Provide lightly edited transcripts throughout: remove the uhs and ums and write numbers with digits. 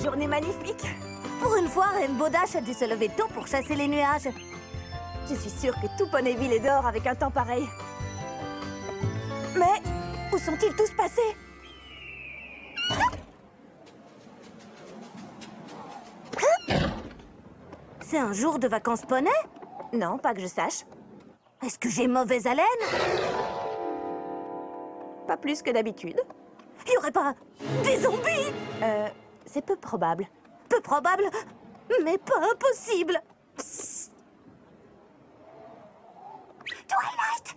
journée magnifique. Pour une fois, Rainbow Dash a dû se lever tôt pour chasser les nuages. Je suis sûre que tout Ponyville est dehors avec un temps pareil. Mais où sont-ils tous passés? C'est un jour de vacances poney? Non, pas que je sache. Est-ce que j'ai mauvaise haleine? Pas plus que d'habitude. Il y aurait pas des zombies? C'est peu probable. Peu probable, mais pas impossible. Psst. Twilight!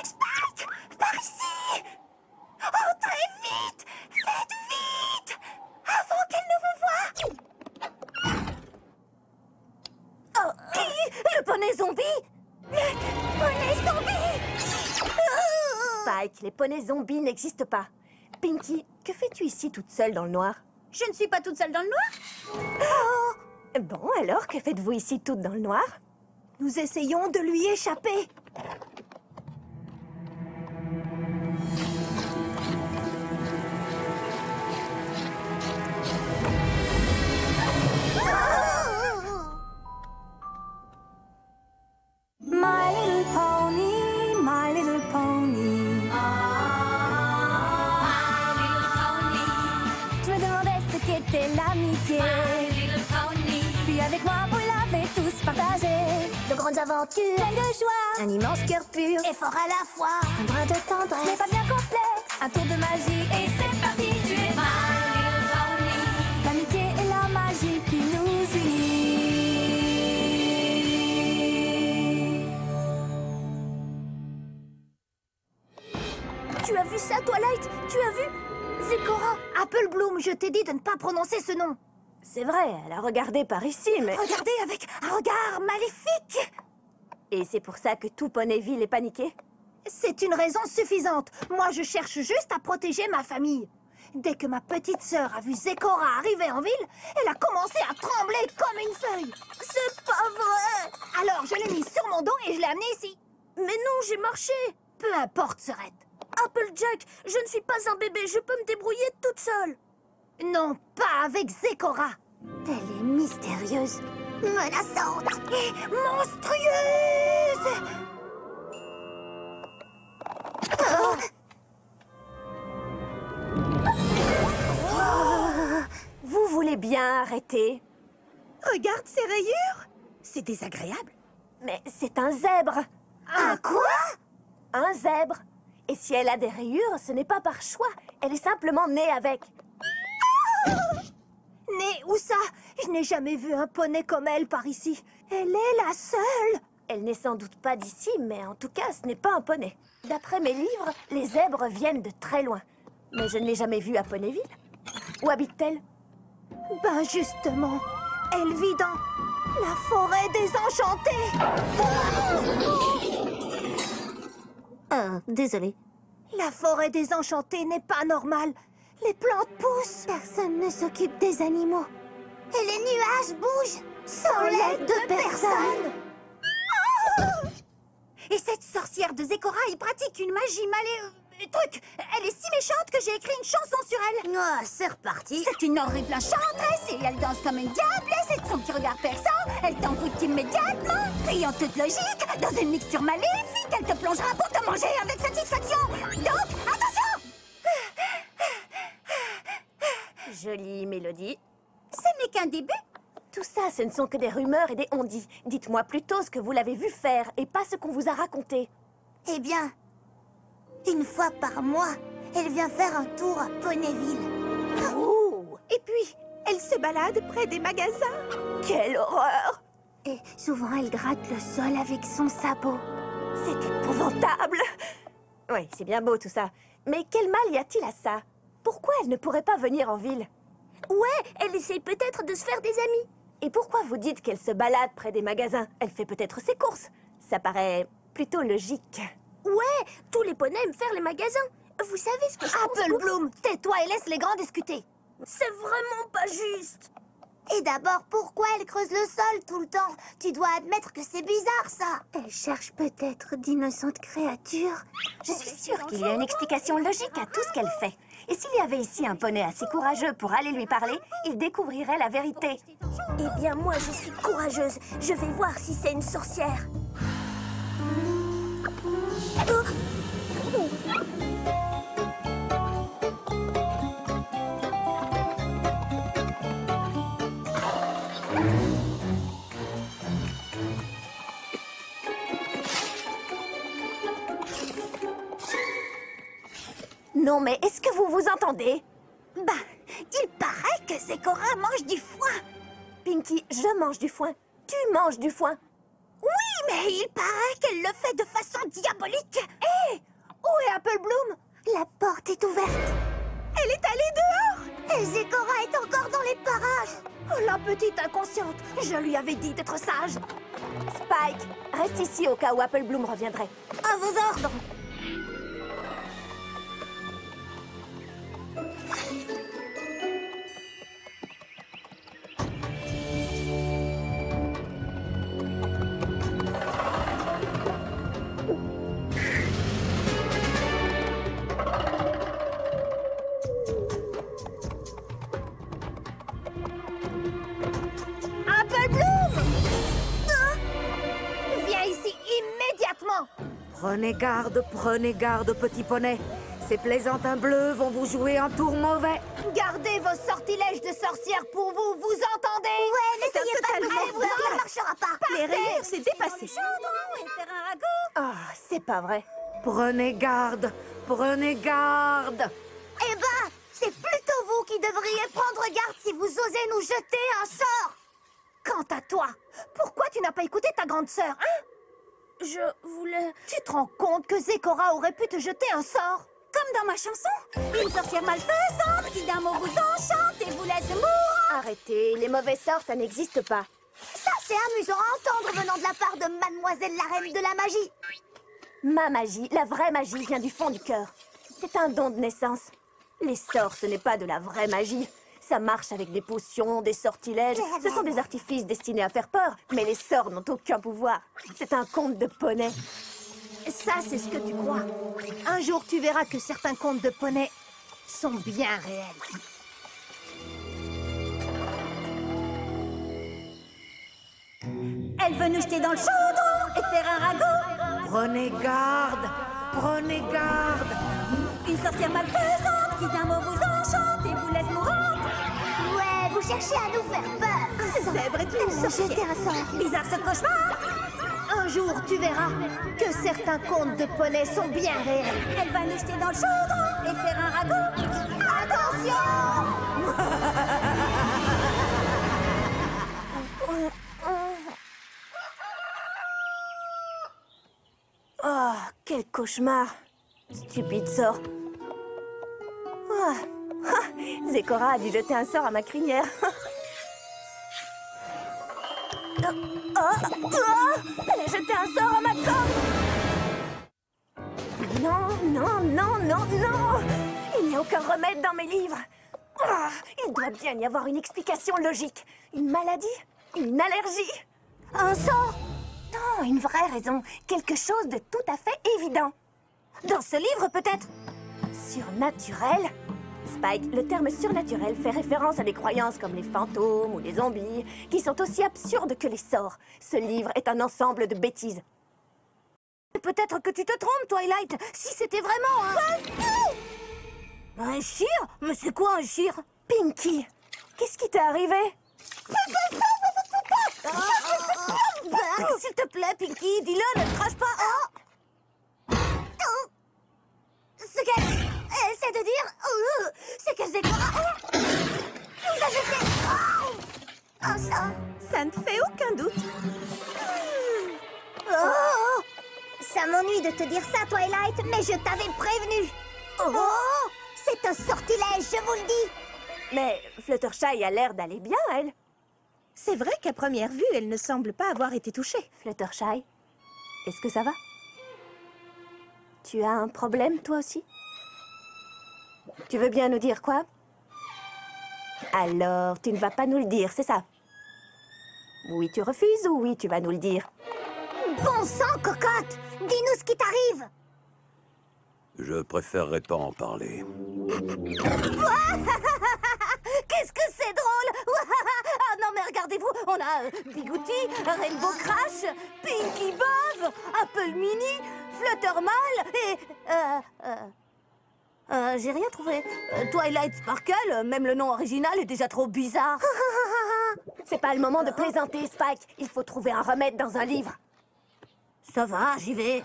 Spike! Par ici! Entrez vite! Faites vite! Avant qu'elle ne vous voie! Oh, le poney zombie! Le poney zombie! Spike, les poneys zombies n'existent pas. Pinky, que fais-tu ici toute seule dans le noir? Je ne suis pas toute seule dans le noir. Oh! Bon, alors, que faites-vous ici toute dans le noir? Nous essayons de lui échapper. My little pony, my little pony. My little pony. Je me demandais ce qu'était l'amitié. My little pony. Puis avec moi, vous l'avez tous partagé. De grandes aventures, pleines de joie. Un immense cœur pur et fort à la fois. Un brin de tendresse, ce n'est pas bien complexe. Un tour de magie et c'est parti. Tu es my little pony. L'amitié et la magie qui nous unit. Tu as vu ça, Twilight? Tu as vu? Zecora, Applebloom, je t'ai dit de ne pas prononcer ce nom. C'est vrai, elle a regardé par ici, mais... Regardez avec un regard maléfique. Et c'est pour ça que tout Ponyville est paniqué? C'est une raison suffisante. Moi, je cherche juste à protéger ma famille. Dès que ma petite sœur a vu Zecora arriver en ville, elle a commencé à trembler comme une feuille. C'est pas vrai! Alors, je l'ai mise sur mon dos et je l'ai amenée ici. Mais non, j'ai marché. Peu importe, Serette. Applejack, je ne suis pas un bébé, je peux me débrouiller toute seule. Non, pas avec Zecora. Elle est mystérieuse, menaçante et monstrueuse. Vous voulez bien arrêter? Regarde ces rayures. C'est désagréable. Mais c'est un zèbre. Un quoi? Un zèbre. Et si elle a des rayures, ce n'est pas par choix. Elle est simplement née avec. Née où ça? Je n'ai jamais vu un poney comme elle par ici. Elle est la seule. Elle n'est sans doute pas d'ici, mais en tout cas, ce n'est pas un poney. D'après mes livres, les zèbres viennent de très loin. Mais je ne l'ai jamais vue à Ponyville. Où habite-t-elle? Ben justement, elle vit dans la forêt désenchantée. Désolée. La forêt désenchantée n'est pas normale. Les plantes poussent. Personne ne s'occupe des animaux. Et les nuages bougent sans l'aide de personne. Et cette sorcière de Zecora, il pratique une magie truc. Elle est si méchante que j'ai écrit une chanson sur elle. Ah, c'est reparti. C'est une horrible enchanteresse et elle danse comme une diablesse et de son petit regard perçant, elle t'envoûte immédiatement. Ayant toute logique, dans une mixture maléfique, elle te plongera pour te manger avec satisfaction. Donc, attention! Jolie mélodie. Ce n'est qu'un début. Tout ça, ce ne sont que des rumeurs et des on-dit. Dites-moi plutôt ce que vous l'avez vu faire et pas ce qu'on vous a raconté. Eh bien, une fois par mois, elle vient faire un tour à Ponyville. Ouh! Et puis, elle se balade près des magasins. Quelle horreur! Et souvent, elle gratte le sol avec son sabot. C'est épouvantable! Oui, c'est bien beau tout ça. Mais quel mal y a-t-il à ça? Pourquoi elle ne pourrait pas venir en ville? Ouais, elle essaye peut-être de se faire des amis. Et pourquoi vous dites qu'elle se balade près des magasins? Elle fait peut-être ses courses. Ça paraît plutôt logique. Ouais, tous les poneys aiment faire les magasins. Vous savez ce que je pense? Applebloom, tais-toi et laisse les grands discuter. C'est vraiment pas juste. Et d'abord, pourquoi elle creuse le sol tout le temps? Tu dois admettre que c'est bizarre, ça. Elle cherche peut-être d'innocentes créatures. Je suis sûre qu'il y a une explication logique à tout ce qu'elle fait. Et s'il y avait ici un poney assez courageux pour aller lui parler, il découvrirait la vérité. Eh bien, moi, je suis courageuse. Je vais voir si c'est une sorcière. Non, mais est-ce que vous vous entendez? Bah, il paraît que Zecora mange du foin. Pinky, je mange du foin. Tu manges du foin. Oui, mais il paraît qu'elle le fait de façon diabolique. Hé, où est Apple Bloom? La porte est ouverte. Elle est allée dehors. Et Zecora est encore dans les parages. Oh, la petite inconsciente. Je lui avais dit d'être sage. Spike, reste ici au cas où Apple Bloom reviendrait. À vos ordres. Apple Bloom! Viens ici immédiatement. Prenez garde, petit poney. Ces plaisantins bleus vont vous jouer un tour mauvais. Gardez vos sortilèges de sorcière pour vous, vous entendez? Ouais, n'essayez pas de vous, ça ne marchera pas. Les rires, c'est dépassé. Ah, c'est pas vrai. Prenez garde. Eh ben, c'est plutôt vous qui devriez prendre garde si vous osez nous jeter un sort. Quant à toi, pourquoi tu n'as pas écouté ta grande sœur, hein? Je voulais... Tu te rends compte que Zecora aurait pu te jeter un sort? Comme dans ma chanson, une sorcière malfaisante qui d'un mot vous enchante et vous laisse mourir. Arrêtez, les mauvais sorts, ça n'existe pas. Ça, c'est amusant à entendre venant de la part de Mademoiselle la Reine de la Magie. Ma magie, la vraie magie, vient du fond du cœur. C'est un don de naissance. Les sorts, ce n'est pas de la vraie magie. Ça marche avec des potions, des sortilèges. Ce sont des artifices destinés à faire peur. Mais les sorts n'ont aucun pouvoir. C'est un conte de poney. Ça, c'est ce que tu crois. Un jour, tu verras que certains contes de poney sont bien réels. Elle veut nous jeter dans le chaudron et faire un ragot. Prenez garde. Une sorcière malfaisante qui d'un mot vous enchante et vous laisse mourante. Ouais, vous cherchez à nous faire peur. Ce zèbre est une sorcière. Jeter un sort. Bizarre ce cauchemar. Un jour, tu verras que certains contes de poney sont bien réels. Elle va nous jeter dans le chaudron et faire un ragot. Attention! Oh, quel cauchemar. Stupide sort. Ah, ah, Zecora a dû jeter un sort à ma crinière. Elle a jeté un sort à ma corde. Non. Il n'y a aucun remède dans mes livres. Ah, il doit bien y avoir une explication logique. Une maladie? Une allergie? Un sort? Non, une vraie raison. Quelque chose de tout à fait évident. Dans ce livre, peut-être? Surnaturel? Spike, le terme surnaturel fait référence à des croyances comme les fantômes ou les zombies, qui sont aussi absurdes que les sorts. Ce livre est un ensemble de bêtises. Peut-être que tu te trompes, Twilight. Si c'était vraiment un chir? Mais c'est quoi un chir? Pinky, qu'est-ce qui t'est arrivé? S'il te plaît, Pinky, dis-le, ne crache pas. Ce qu'elle essaie de dire, c'est que Zecora nous a jeté un sort. Ça ne fait aucun doute. Oh, ça m'ennuie de te dire ça, Twilight, mais je t'avais prévenu. Oh, c'est un sortilège, je vous le dis. Mais Fluttershy a l'air d'aller bien, elle. C'est vrai qu'à première vue, elle ne semble pas avoir été touchée. Fluttershy, est-ce que ça va? Tu as un problème, toi aussi? Tu veux bien nous dire quoi? Alors, tu ne vas pas nous le dire, c'est ça? Oui, tu refuses ou oui, tu vas nous le dire? Bon sang, cocotte! Dis-nous ce qui t'arrive! Je préférerais pas en parler. Qu'est-ce que c'est drôle! Ah non, mais regardez-vous, on a Bigouti, Rainbow Crash, Pinky Buzz, Apple Mini, Fluttermal et... j'ai rien trouvé. Twilight Sparkle, même le nom original est déjà trop bizarre. C'est pas le moment de plaisanter, Spike. Il faut trouver un remède dans un livre. Ça va, j'y vais.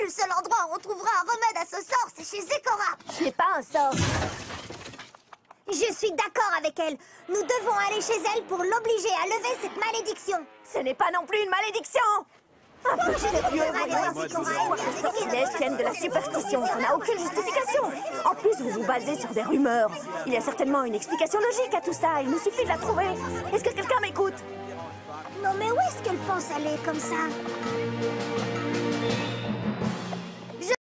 Le seul endroit où on trouvera un remède à ce sort, c'est chez Zecora. Ce n'est pas un sort. Je suis d'accord avec elle. Nous devons aller chez elle pour l'obliger à lever cette malédiction. Ce n'est pas non plus une malédiction. Un peu sérieux, voyons. Les sortilèges tiennent de la superstition. Ça n'a aucune justification. En plus, vous vous basez sur des rumeurs. Il y a certainement une explication logique à tout ça. Il nous suffit de la trouver. Est-ce que quelqu'un m'écoute? Non mais où est-ce qu'elle pense aller comme ça?